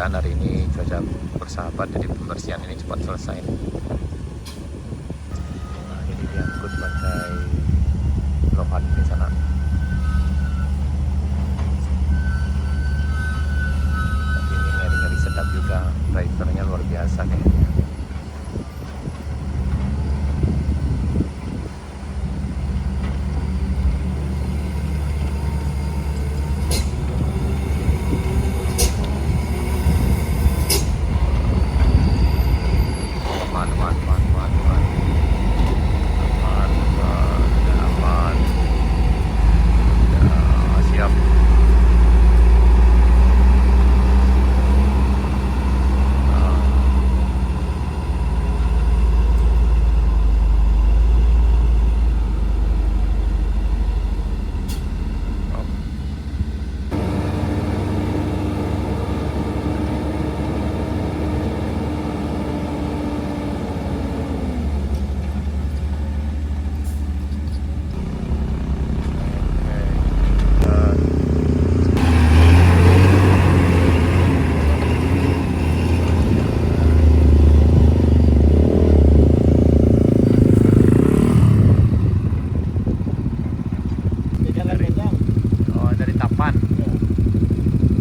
mudah-mudahan hari ini cuaca bersahabat, jadi pembersihan ini cepat selesai. Nah, jadi diangkut pakai lohan di sana. Tapi ini ngeri-ngeri sedap juga, drivernya luar biasa kayaknya.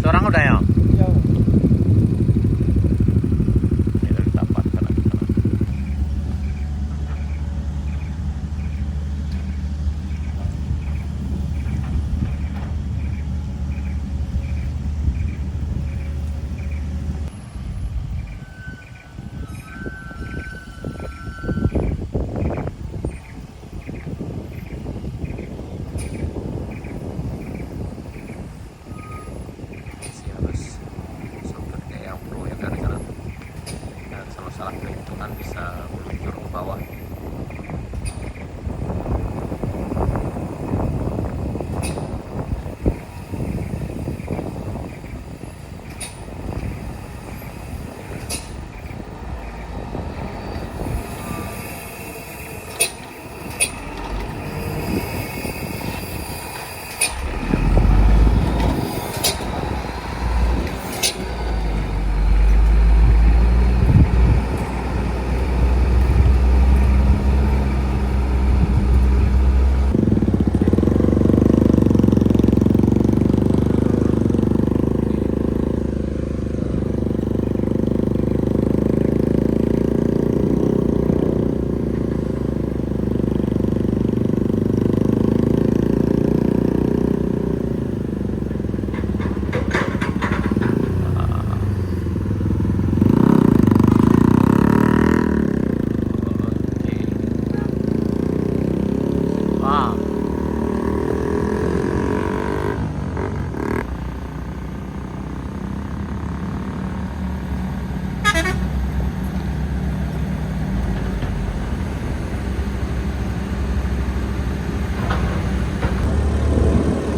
Seorang udah ya? Ini dari Tapan sana. Salah perhitungan bisa meluncur ke bawah.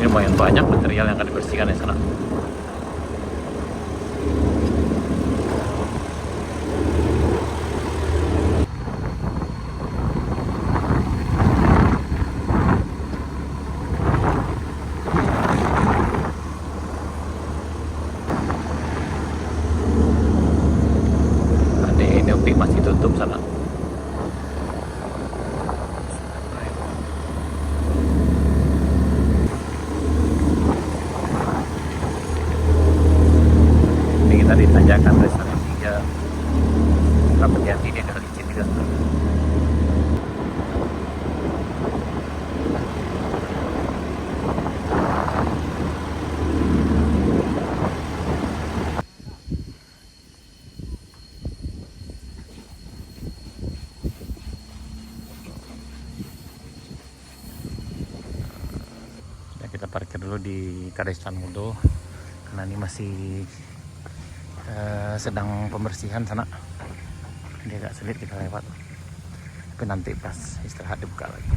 Lumayan banyak material yang akan dibersihkan di sana. Ini optik masih tutup sana. Di tanjakan restoran 3 Rapat Jati dia udah licin juga. Ya, kita parkir dulu di Kades Canmudo karena ini masih sedang pembersihan sana, dia agak sulit kita lewat, tapi nanti pas istirahat dibuka lagi.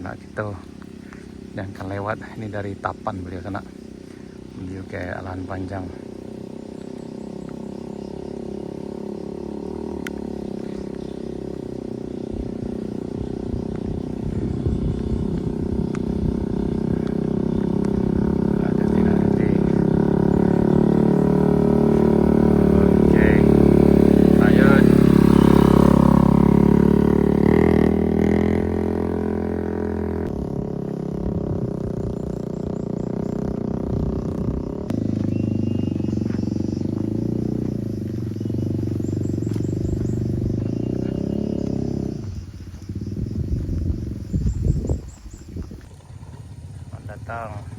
anak kita dan akan lewat ini dari Tapan beliau kena menuju ke Alan Panjang. Datang